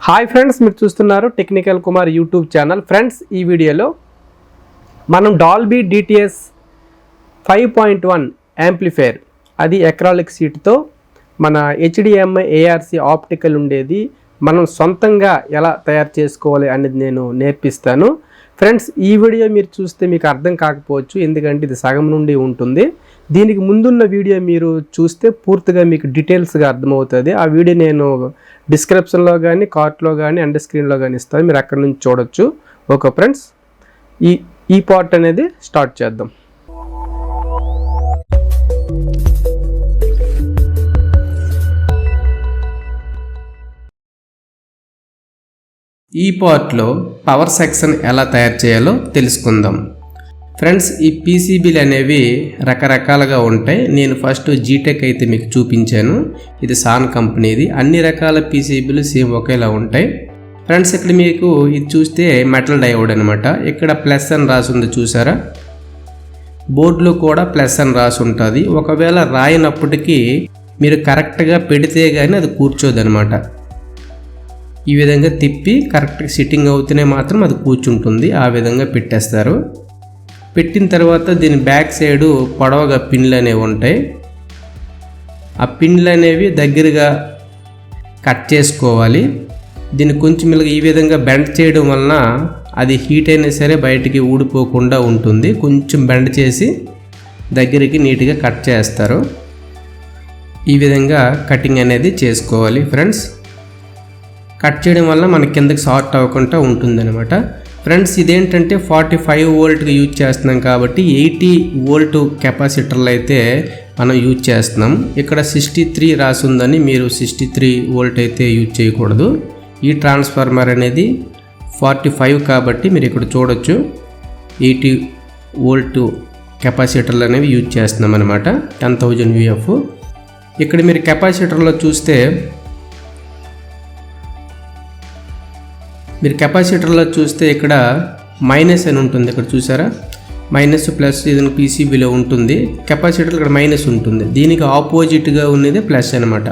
Hi friends, మీరు చూస్తున్నారు technical Kumar YouTube channel. Friends, ఈ వీడియోలో మనం డాల్బీ DTS 5.1 యాంప్లిఫైర్, అది acrylic షీట్తో మన HDMI ARC ఆప్టికల్ ఉండేది మనం సొంతంగా ఎలా తయారు చేసుకోవాలి అనేది నేను నేర్పిస్తాను. ఫ్రెండ్స్, ఈ వీడియో మీరు చూస్తే మీకు అర్థం కాకపోవచ్చు, ఎందుకంటే ఇది సగం నుండి ఉంటుంది. దీనికి ముందున్న వీడియో మీరు చూస్తే పూర్తిగా మీకు డీటెయిల్స్గా అర్థమవుతుంది. ఆ వీడియో నేను డిస్క్రిప్షన్లో కానీ కార్ట్లో కానీ అండ్ స్క్రీన్లో కానీ ఇస్తాను, మీరు అక్కడ నుంచి చూడొచ్చు. ఓకే ఫ్రెండ్స్, ఈ పార్ట్ అనేది స్టార్ట్ చేద్దాం. ఈ పార్ట్లో పవర్ సెక్షన్ ఎలా తయారు చేయాలో తెలుసుకుందాం. ఫ్రెండ్స్, ఈ పీసీబీలు అనేవి రకరకాలుగా ఉంటాయి. నేను ఫస్ట్ జీటెక్ అయితే మీకు చూపించాను, ఇది సాన్ కంపెనీది. అన్ని రకాల పీసీబీలు సేమ్ ఒకేలా ఉంటాయి. ఫ్రెండ్స్, ఇక్కడ మీకు ఇది చూస్తే మెటల్ డయోడ్ అనమాట. ఇక్కడ ప్లస్ అని రాసి ఉంది చూసారా, బోర్డులో కూడా ప్లస్ అని రాసి ఉంటుంది. ఒకవేళ రాయినప్పటికీ మీరు కరెక్ట్గా పెడితే కానీ అది కూర్చోదనమాట. ఈ విధంగా తిప్పి కరెక్ట్గా సిట్టింగ్ అవుతూనే మాత్రం అది కూర్చుంటుంది. ఆ విధంగా పెట్టేస్తారు. పెట్టిన తర్వాత దీని బ్యాక్ సైడు పొడవగా పిన్లు అనేవి ఉంటాయి. ఆ పిన్లు అనేవి దగ్గరగా కట్ చేసుకోవాలి. దీన్ని కొంచెం ఈ విధంగా బెండ్ చేయడం వలన అది హీట్ అయినా సరే బయటికి ఊడిపోకుండా ఉంటుంది. కొంచెం బెండ్ చేసి దగ్గరికి నీట్గా కట్ చేస్తారు. ఈ విధంగా కటింగ్ అనేది చేసుకోవాలి. ఫ్రెండ్స్, కట్ చేయడం వల్ల మన కిందకి షార్ట్ అవ్వకుండా ఉంటుందన్నమాట. ఫ్రెండ్స్, ఇదేంటంటే 45 వోల్ట్కి యూజ్ చేస్తున్నాం కాబట్టి 80 వోల్ట్ కెపాసిటర్లు అయితే మనం యూజ్ చేస్తున్నాం. ఇక్కడ 63 రాసి ఉందని మీరు 63 వోల్ట్ అయితే యూజ్ చేయకూడదు. ఈ ట్రాన్స్ఫార్మర్ అనేది 45 కాబట్టి మీరు ఇక్కడ చూడొచ్చు 80 వోల్ట్ కెపాసిటర్లు అనేవి యూజ్ చేస్తున్నాం అనమాట. 10,000 VF. ఇక్కడ మీరు కెపాసిటర్లో చూస్తే ఇక్కడ మైనస్ అని ఉంటుంది. ఇక్కడ చూసారా, మైనస్ ప్లస్ ఇది పీసీబీలో ఉంటుంది. కెపాసిటర్ ఇక్కడ మైనస్ ఉంటుంది. దీనికి ఆపోజిట్గా ఉన్నది ప్లస్ అనమాట.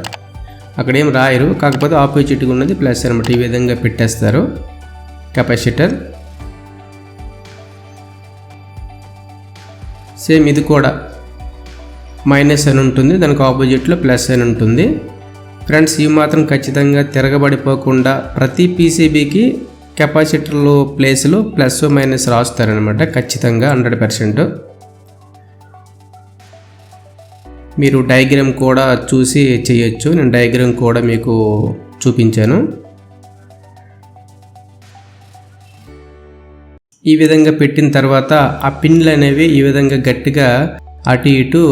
అక్కడ ఏం రాయరు, కాకపోతే ఆపోజిట్గా ఉన్నది ప్లస్ అనమాట. ఈ విధంగా పెట్టేస్తారు కెపాసిటర్. సేమ్ ఇది కూడా మైనస్ అని ఉంటుంది, దానికి ఆపోజిట్లో ప్లస్ అని ఉంటుంది. ఫ్రెండ్స్, ఇవి మాత్రం ఖచ్చితంగా తిరగబడిపోకుండా ప్రతి పీసీబీకి కెపాసిటర్లు ప్లేస్లో ప్లస్ మైనస్ రాస్తారనమాట, ఖచ్చితంగా 100%. మీరు డయాగ్రామ్ కూడా చూసి చేయొచ్చు. నేను డయాగ్రామ్ కూడా మీకు చూపించాను. ఈ విధంగా పెట్టిన తర్వాత ఆ పిన్లు అనేవి ఈ విధంగా గట్టిగా అటు ఇటు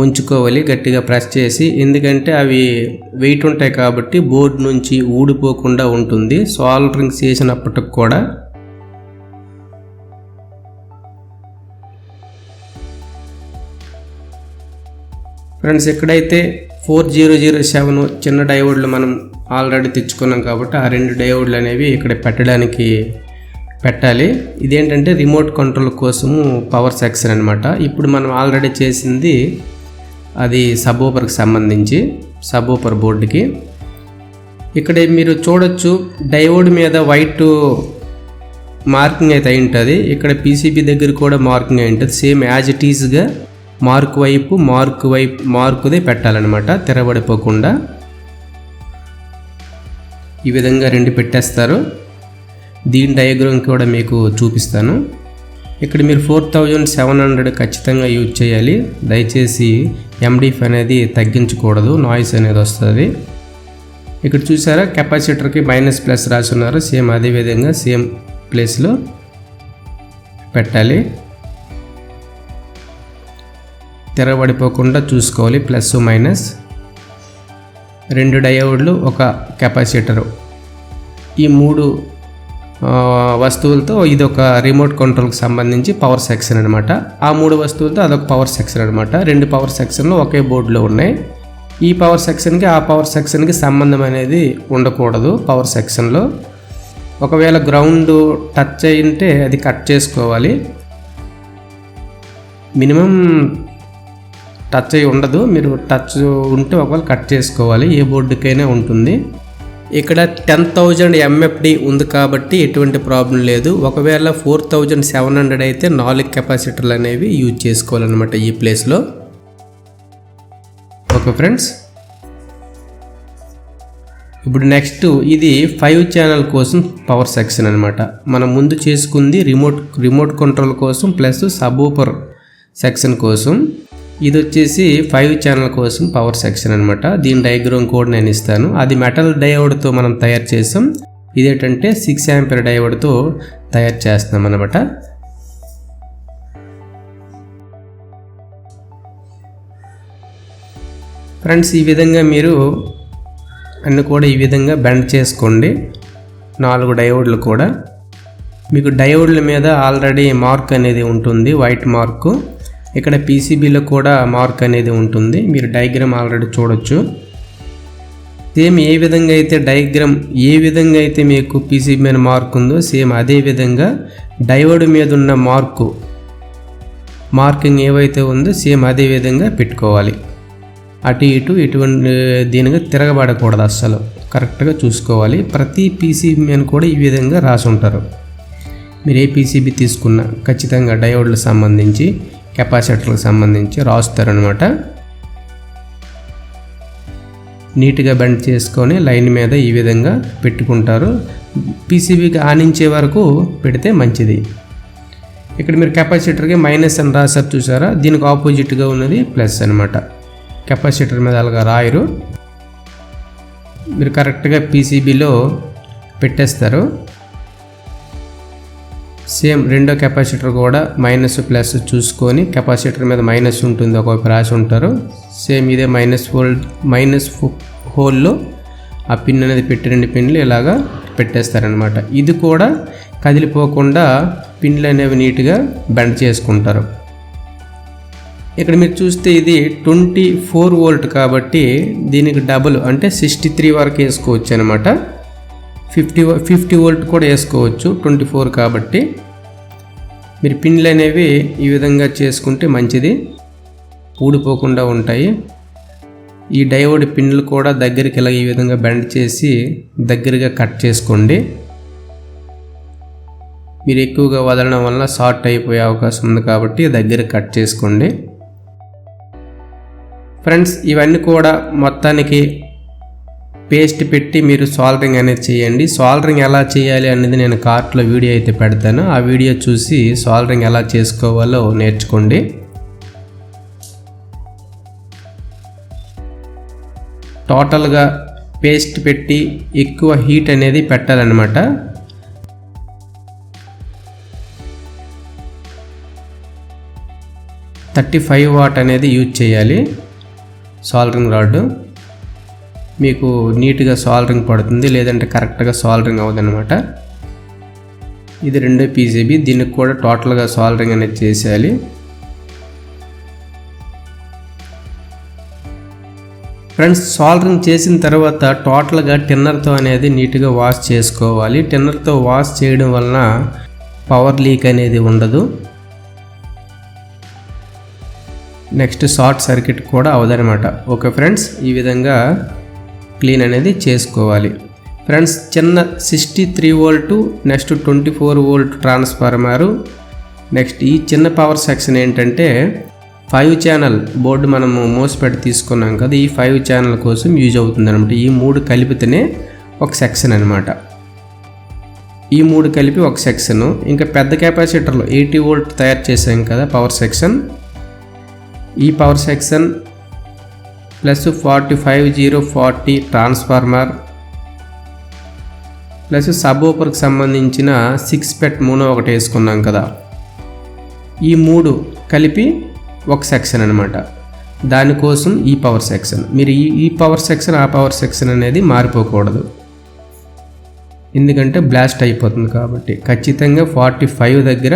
ఉంచుకోవాలి, గట్టిగా ప్రెస్ చేసి. ఎందుకంటే అవి వెయిట్ ఉంటాయి కాబట్టి బోర్డు నుంచి ఊడిపోకుండా ఉంటుంది. సాల్డరింగ్ చేసినప్పటికి కూడా ఫ్రెండ్స్, ఎక్కడైతే 4007 చిన్న డయోడ్లు మనం ఆల్రెడీ తెచ్చుకున్నాం కాబట్టి ఆ 2 డయోడ్లు అనేవి ఇక్కడ పెట్టాలి. ఇదేంటంటే రిమోట్ కంట్రోల్ కోసము పవర్ సెక్షన్ అనమాట. ఇప్పుడు మనం ఆల్రెడీ చేసింది అది సబ్-వూఫర్కి సంబంధించి, సబ్-వూఫర్ బోర్డుకి. ఇక్కడ మీరు చూడొచ్చు డయోడ్ మీద వైట్ మార్కింగ్ అయితే అయి ఉంటుంది. ఇక్కడ పీసీబీ దగ్గర కూడా మార్కింగ్ అయి ఉంటుంది. సేమ్ యాజ్ ఇట్ ఈజ్గా మార్కుదే పెట్టాలన్నమాట, తెరబడిపోకుండా. ఈ విధంగా 2 పెట్టేస్తారు. దీని డయాగ్రామ్ కూడా మీకు చూపిస్తాను. ఇక్కడ మీరు 4700 ఖచ్చితంగా యూజ్ చేయాలి. దయచేసి MDF అనేది తగ్గించకూడదు, నాయిస్ అనేది వస్తుంది. ఇక్కడ చూసారా, కెపాసిటర్కి మైనస్ ప్లస్ రాసి ఉన్నారు. సేమ్ అదే విధంగా సేమ్ ప్లేస్లో పెట్టాలి. తెరబడిపోకుండా చూసుకోవాలి, ప్లస్ మైనస్. 2 డయోడ్లు, ఒక కెపాసిటరు, ఈ 3 వస్తువులతో ఇదొక రిమోట్ కంట్రోల్కి సంబంధించి పవర్ సెక్షన్ అనమాట. ఆ 3 వస్తువులతో అదొక పవర్ సెక్షన్ అనమాట. 2 పవర్ సెక్షన్లు ఒకే బోర్డులో ఉన్నాయి. ఈ పవర్ సెక్షన్కి ఆ పవర్ సెక్షన్కి సంబంధం అనేది ఉండకూడదు. పవర్ సెక్షన్లో ఒకవేళ గ్రౌండ్ టచ్ అయింటే అది కట్ చేసుకోవాలి. మినిమం టచ్ అయి ఉండదు, మీరు టచ్ ఉంటే ఒకవేళ కట్ చేసుకోవాలి. ఏ బోర్డుకైనా ఉంటుంది. ఇక్కడ 10,000 MFD ఉంది కాబట్టి ఎటువంటి ప్రాబ్లం లేదు. ఒకవేళ 4,700 అయితే 4 కెపాసిటర్లు అనేవి యూజ్ చేసుకోవాలన్నమాట ఈ ప్లేస్లో. ఓకే ఫ్రెండ్స్, ఇప్పుడు నెక్స్ట్ ఇది 5 ఛానల్ కోసం పవర్ సెక్షన్ అనమాట. మనం ముందు చేసుకుంది రిమోట్ కంట్రోల్ కోసం ప్లస్ సబ్-వూఫర్ సెక్షన్ కోసం. ఇది వచ్చేసి 5 ఛానల్ కోసం పవర్ సెక్షన్ అనమాట. దీని డయాగ్రామ్ కూడా నేను ఇస్తాను. అది మెటల్ డయోడ్తో మనం తయారు చేసాం. ఇదేంటంటే 6 ఆంపియర్ డయోడ్తో తయారు చేస్తున్నాం అనమాట. ఫ్రెండ్స్, ఈ విధంగా మీరు అన్నీ కూడా ఈ విధంగా బెండ్ చేసుకోండి. 4 డయోడ్లు కూడా. మీకు డయోడ్ల మీద ఆల్రెడీ మార్క్ అనేది ఉంటుంది, వైట్ మార్కు. ఇక్కడ పీసీబీలో కూడా మార్క్ అనేది ఉంటుంది. మీరు డయాగ్రామ్ ఆల్రెడీ చూడొచ్చు. సేమ్ ఏ విధంగా అయితే మీకు పీసీబీ మీద మార్క్ ఉందో సేమ్ అదే విధంగా డయోడ్ మీద ఉన్న మార్కింగ్ ఏవైతే ఉందో సేమ్ అదే విధంగా పెట్టుకోవాలి. అటు ఇటు ఇటువంటి దీనిగా తిరగబడకూడదు, అస్సలు కరెక్ట్గా చూసుకోవాలి. ప్రతి పీసీబీ మీద కూడా ఈ విధంగా రాసి ఉంటారు. మీరు ఏ పీసీబీ తీసుకున్నా ఖచ్చితంగా డయోడ్లకు సంబంధించి కెపాసిటర్లకు సంబంధించి రాస్తారనమాట. నీట్గా బెండ్ చేసుకొని లైన్ మీద ఈ విధంగా పెట్టుకుంటారు. పీసీబీకి ఆనించే వరకు పెడితే మంచిది. ఇక్కడ మీరు కెపాసిటర్కి మైనస్ అని రాసారు చూసారా, దీనికి ఆపోజిట్గా ఉన్నది ప్లస్ అనమాట. కెపాసిటర్ మీద అలాగా రాయరు, మీరు కరెక్ట్గా పీసీబీలో పెట్టేస్తారు. సేమ్ రెండో కెపాసిటర్ కూడా మైనస్ ప్లస్ చూసుకొని కెపాసిటర్ మీద మైనస్ ఉంటుంది, ఒకవైపు రాసి ఉంటారు. సేమ్ ఇదే మైనస్ హోల్లో ఆ పిన్ అనేది పెట్టి 2 పిన్లు ఇలాగా పెట్టేస్తారనమాట. ఇది కూడా కదిలిపోకుండా పిన్లు అనేవి నీట్గా బెండ్ చేసుకుంటారు. ఇక్కడ మీరు చూస్తే ఇది 24 వోల్ట్ కాబట్టి దీనికి డబుల్ అంటే 63 వరకు వేసుకోవచ్చు అనమాట. 50 వోల్ట్ కూడా వేసుకోవచ్చు, 24 కాబట్టి. మీరు పిన్లు అనేవి ఈ విధంగా చేసుకుంటే మంచిది, ఊడిపోకుండా ఉంటాయి. ఈ డయోడ్ పిన్లు కూడా దగ్గరికి ఇలా ఈ విధంగా బెండ్ చేసి దగ్గరగా కట్ చేసుకోండి. మీరు ఎక్కువగా వదలడం వల్ల షార్ట్ అయిపోయే అవకాశం ఉంది కాబట్టి దగ్గర కట్ చేసుకోండి. ఫ్రెండ్స్, ఇవన్నీ కూడా మొత్తానికి పేస్ట్ పెట్టి మీరు సాల్డరింగ్ అనేది చేయండి. సాల్డరింగ్ ఎలా చేయాలి అనేది నేను కార్ట్లో వీడియో అయితే పెడతాను. ఆ వీడియో చూసి సాల్డరింగ్ ఎలా చేసుకోవాలో నేర్చుకోండి. టోటల్గా పేస్ట్ పెట్టి ఎక్కువ హీట్ అనేది పెట్టాలన్నమాట. $35 అనేది యూజ్ చేయాలి సాల్డరింగ్ రాడ్. మీకు నీట్గా సాల్డరింగ్ పడుతుంది, లేదంటే కరెక్ట్గా సాల్డరింగ్ అవ్వదన్నమాట. ఇది రెండో పీసీబీ, దీనికి కూడా టోటల్గా సాల్డరింగ్ అనేది చేసేయాలి. ఫ్రెండ్స్, సాల్డరింగ్ చేసిన తర్వాత టోటల్గా టిన్నర్తో అనేది నీట్గా వాష్ చేసుకోవాలి. టిన్నర్తో వాష్ చేయడం వలన పవర్ లీక్ అనేది ఉండదు. నెక్స్ట్ షార్ట్ సర్క్యూట్ కూడా అవదనమాట. ఓకే ఫ్రెండ్స్, ఈ విధంగా క్లీన్ అనేది చేసుకోవాలి. ఫ్రెండ్స్, చిన్న 63 volt next 24 volt transformer. Next ఈ చిన్న పవర్ సెక్షన్ ఏంటంటే 5 ఛానల్ బోర్డు మనము మోసపెట్టి తీసుకున్నాం కదా, ఈ 5 ఛానల్ కోసం యూజ్ అవుతుంది అనమాట. ఈ 3 కలిపితేనే ఒక సెక్షన్ అనమాట. ఈ 3 కలిపి ఒక సెక్షను. ఇంకా పెద్ద కెపాసిటర్లో 80 వోల్ట్ తయారు చేసాం కదా పవర్ సెక్షన్, ఈ power section plus 45040 transformer plus సబ్-వూఫర్కి సంబంధించిన 6 పెట్ మోనో ఒకటి వేసుకున్నాం కదా, ఈ 3 కలిపి ఒక సెక్షన్ అనమాట. దానికోసం ఈ పవర్ సెక్షన్. మీరు ఈ పవర్ సెక్షన్ ఆ పవర్ సెక్షన్ అనేది మారిపోకూడదు, ఎందుకంటే బ్లాస్ట్ అయిపోతుంది కాబట్టి. ఖచ్చితంగా 45 దగ్గర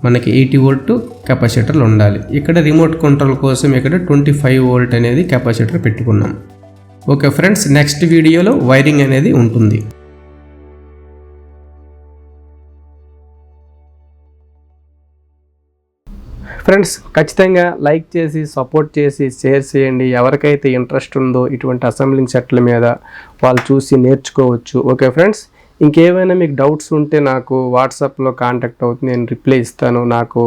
మనకి 80 వోల్ట్ కెపాసిటర్లు ఉండాలి. ఇక్కడ రిమోట్ కంట్రోల్ కోసం ఇక్కడ 25 వోల్ట్ అనేది కెపాసిటర్ పెట్టుకున్నాం. ఓకే ఫ్రెండ్స్, నెక్స్ట్ వీడియోలో వైరింగ్ అనేది ఉంటుంది. ఫ్రెండ్స్ ఖచ్చితంగా లైక్ చేసి సపోర్ట్ చేసి షేర్ చేయండి. ఎవరికైతే ఇంట్రెస్ట్ ఉందో ఇటువంటి అసెంబ్లింగ్ సెట్ల మీద వాళ్ళు చూసి నేర్చుకోవచ్చు. ఓకే ఫ్రెండ్స్, ఇంకేమైనా మీకు డౌట్స్ ఉంటే నాకు వాట్సాప్లో కాంటాక్ట్ అవుతుంది, నేను రిప్లై ఇస్తాను నాకు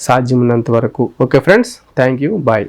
సాధ్యమైనంత వరకు. Okay friends, thank you, bye.